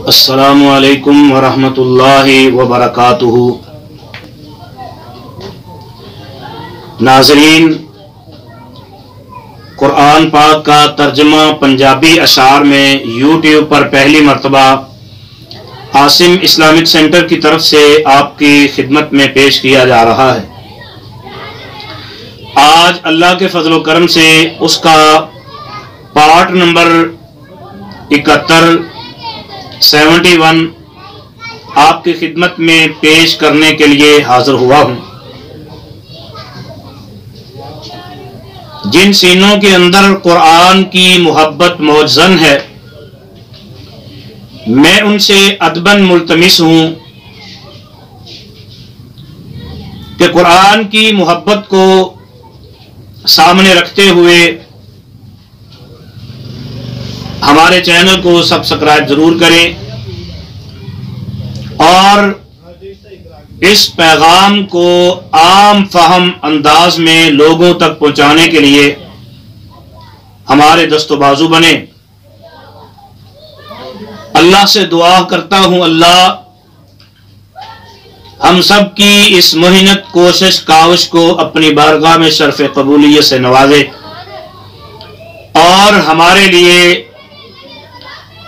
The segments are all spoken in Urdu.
السلام علیکم ورحمۃ اللہ وبرکاتہ۔ ناظرین، قرآن پاک کا ترجمہ پنجابی اشعار میں یوٹیوب پر پہلی مرتبہ عاصم اسلامک سینٹر کی طرف سے آپ کی خدمت میں پیش کیا جا رہا ہے۔ آج اللہ کے فضل و کرم سے اس کا پارٹ نمبر 71 آپ کی خدمت میں پیش کرنے کے لیے حاضر ہوا ہوں۔ جن سینوں کے اندر قرآن کی محبت موجزن ہے، میں ان سے ادباً ملتمس ہوں کہ قرآن کی محبت کو سامنے رکھتے ہوئے ہمارے چینل کو سبسکرائب ضرور کریں اور اس پیغام کو عام فہم انداز میں لوگوں تک پہنچانے کے لیے ہمارے دست و بازو بنیں۔ اللہ سے دعا کرتا ہوں اللہ ہم سب کی اس محنت کوشش کاوش کو اپنی بارگاہ میں شرف قبولیت سے نوازے اور ہمارے لیے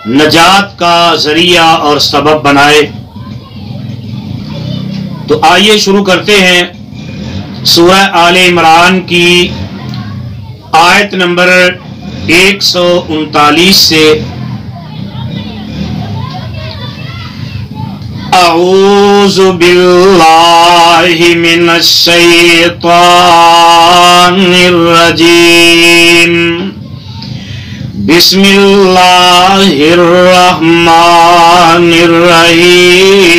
نجات کا ذریعہ اور سبب بنائے۔ تو آئیے شروع کرتے ہیں سورہ آل عمران کی آیت نمبر 139 سے۔ اعوذ باللہ من الشیطان الرجیم، بسم اللہ الرحمن الرحیم،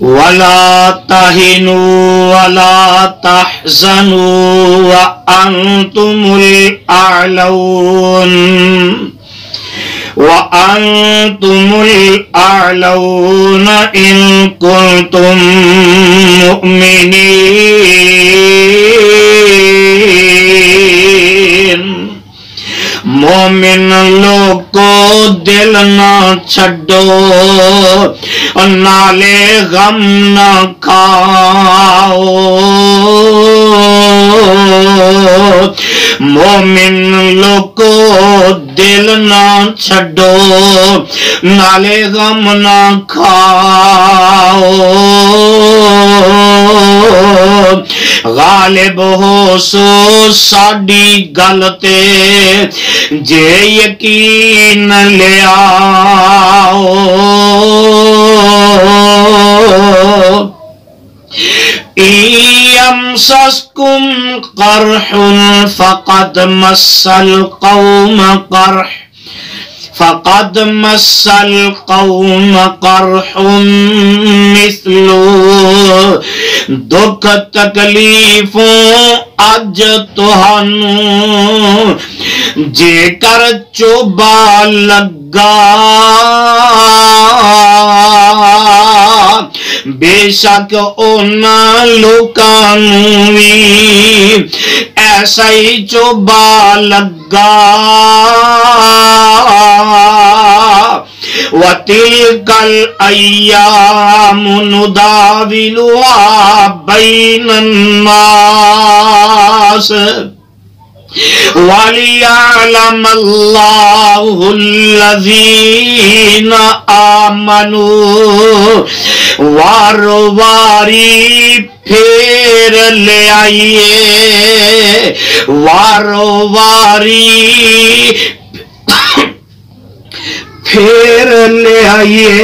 وَلَا تَهِنُوا وَلَا تَحْزَنُوا وَأَنْتُمُ الْأَعْلَوْنَ إِن كُنتُم مُؤْمِنِينَ۔ مومن لوگ کو دل نہ چھڈو، نالے غم نہ کھاؤ۔ مومن لوگ کو دل نہ چھڈو، نالے غم نہ کھاؤ۔ غالب ہو سو ساڈی گل تے، جے یقین لے آؤ۔ یمسسکم قرح فقد مس القوم قرح مثلو۔ دکھ تکلیفوں اج تہانوں جے کر چوبا لگا، بے شک اونا لوکانوں وی ایسا ہی چوبا لگا۔ وَتِلْكَ الْأَيَّامُ نُدَاوِلُهَا بَيْنَ النَّاسِ وَلِيَعْلَمَ اللَّهُ الَّذِينَ آمَنُوا۔ وارو واری پھیر لے آئیے، وارو واری پھیر لے آئیے،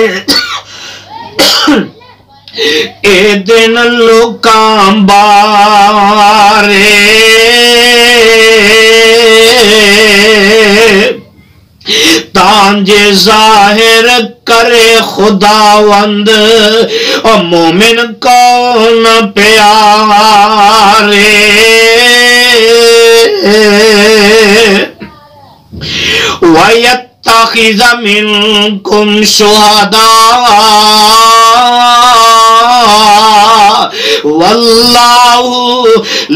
اے دن لوکاں بارے۔ تانجے ظاہر کرے خداوند اور مومن کون پیارے۔ وَيَتَّخِذَ مِنْكُمْ شُهَدَاءَ وَاللَّهُ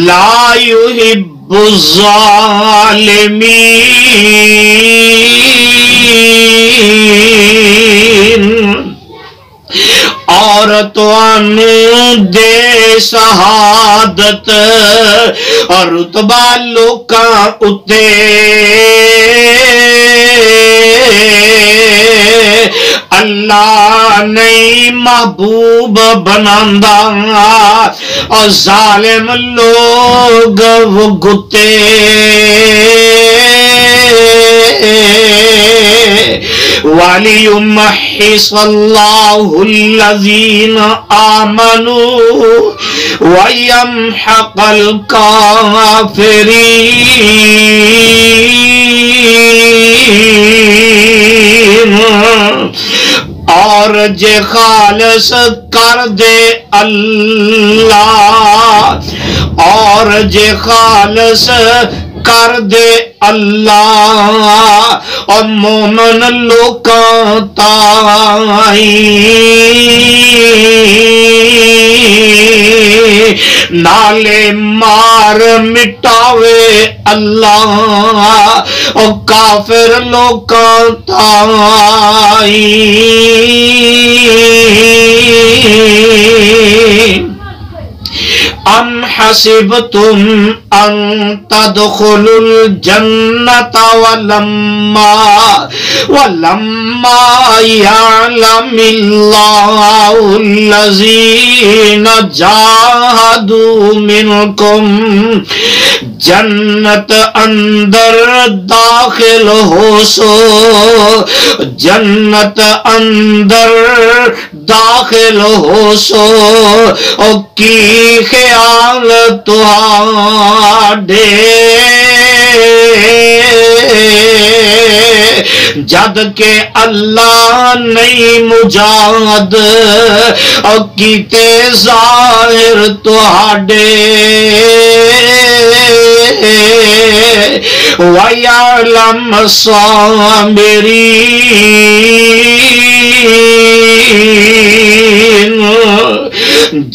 لَا يُحِبُّ رب الظالمین اور توانو دے شہادت اور رتبہ لوکاں اتے اللہ نہیں محبوب بناندا اور ظالم لوگ وہ گتے وَلِيُمَحِّصَ اللَّهُ الَّذِينَ آمَنُوا وَيَمْحَقَ الْكَافِرِينَ اور جے خالص کر دے اللہ اور جے خالص کر دے اللہ اور مومن لوکاں تائی نالے مار مٹاوے اللہ اور کافر لوکاں تائی ام حسبتم ان تدخلوا الجنة ولما يعلم الله الذين جاهدوا منكم جنت اندر داخل ہو سو جنت اندر داخل ہو سو او کی خیال تہاڈے جد کہ اللہ نہیں مجاد او کیتے ظاہر تہاڈے وَيَعْلَمَ الصَّابِرِينَ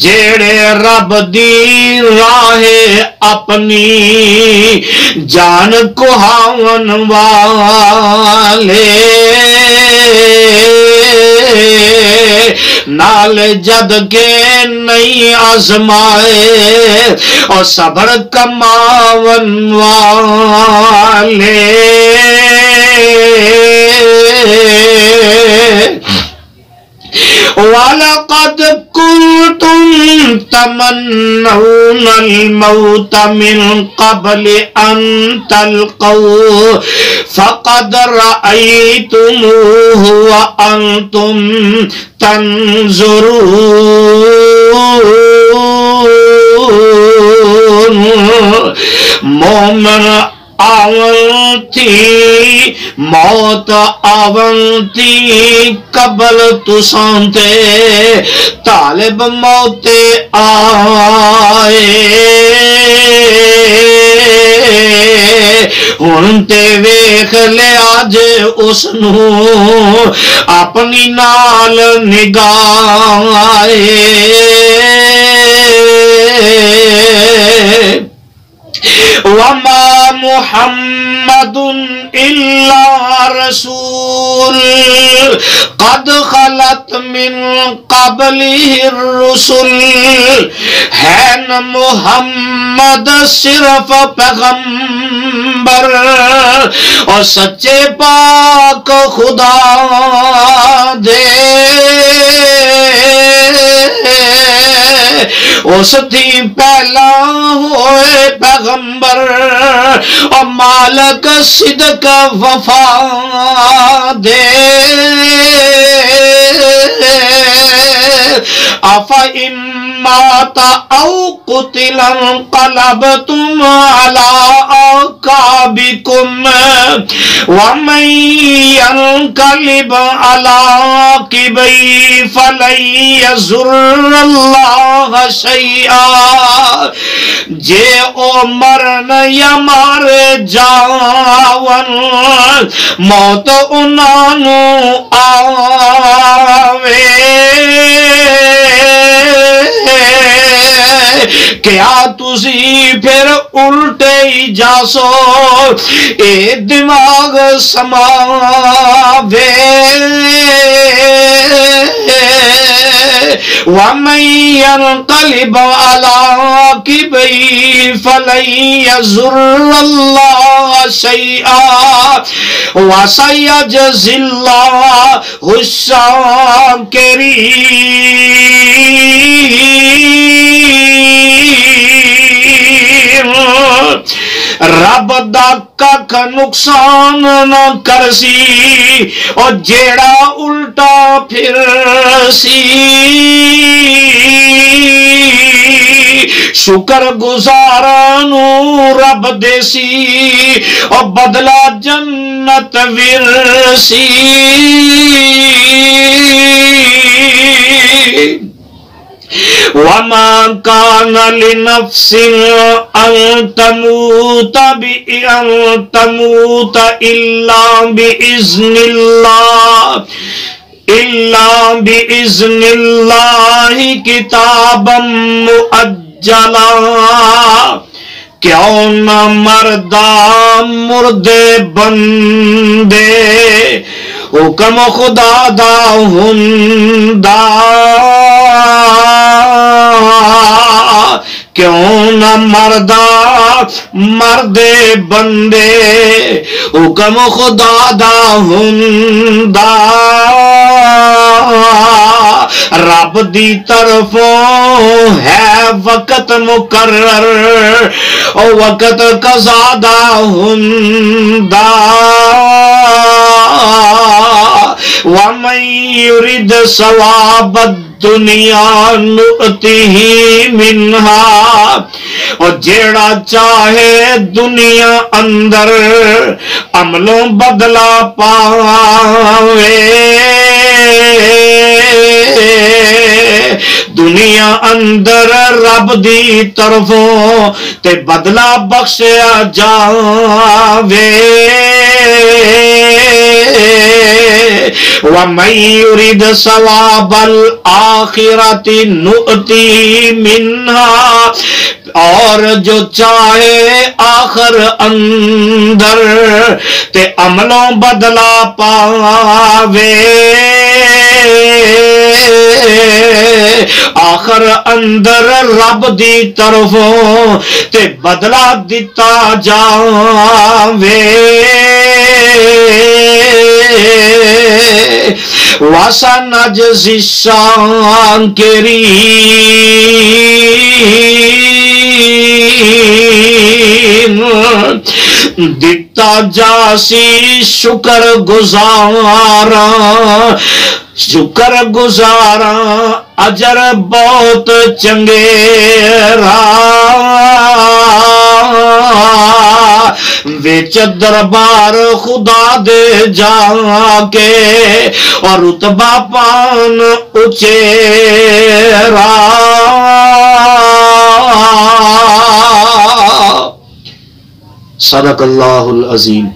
جیڑے رب دی راہ اپنی جان کو ہاون والے نال جد کے نہیں آزمائے اور صبر کماون والے وَلَقَدْ كُنْتُمْ تَمَنَّوْنَ الْمَوْتَ مِنْ قَبْلِ أَنْ تَلْقَوْهُ فَقَدْ رَأَيْتُمُوهُ وَأَنْتُمْ تَنْظُرُونَ مومن آونتی موت آونتی قبل تسانتے طالب موت آئے ہونتے ویکھ لے آج اس نو اپنی نال نگاہے وَمَا مُحَمَّدٌ إِلَّا رَسُولٌ قَدْ خَلَتْ مِن قَبْلِهِ الرُّسُلُ ہے نہ محمد صرف پیغمبر اور سچے پاک خدا دے اس تھی پہلا ہوئے پیغمبر اور مالک صدق وفا دے افَإِن مَّاتَ أَوْ قُتِلَ انقلبتم على أعقابكم ومن ينقلب على عقبيه فلن يضر الله شيئا جے او مرن یا مار جاون موت انانو آوے کیا تسی پھر الٹے ہی جاسو اے دماغ سماوے وَمَن يَنْقَلِبْ عَلَىٰ عَقِبَيْهِ فَلَن يَضُرَّ اللَّهَ شَيْئًا وَسَيَجْزِي اللَّهُ الشَّاكِرِينَ رب دا کھ نقصان نہ کرسی اور جیڑا الٹا پھر سی شکر گزارانو رب دیسی اور بدلہ جنت ورسی وَمَا كَانَ لِنَفْسٍ أَن تَمُوتَ إِلَّا بِإِذْنِ اللَّهِ كِتَابًا مُؤَجَّلًا کیوں نہ مردہ مردے بندے حکم خدا دا ہندا کیوں نہ مردہ مردے بندے حکم خدا دا ہندا رب دی طرفوں ہے وقت مقرر او وقت قضا دا ہندا وَمَن يُرِدْ ثَوَابَ الدُّنْيَا نُؤْتِهِ مِنْهَا اور جیڑا چاہے دنیا اندر عملوں بدلا پاوے دنیا اندر رب دی طرفوں تے بدلا بخشیا جاوے وَمَن يُرِدْ ثَوَابَ الْآخِرَةِ نُؤْتِهِ مِنْهَا اور جو چاہے آخر اندر تے عملوں بدلا پاوے آخر اندر رب دی طرفوں تے بدلا دیتا جاوے وَسَنَجْزِي الشَّاكِرِينَ دیتا جاسی شکر گزاراں اجر بہت چنگیرا وچ دربار خدا دے جا کے اور رتبہ پان اچیرا صدق اللہ العظیم.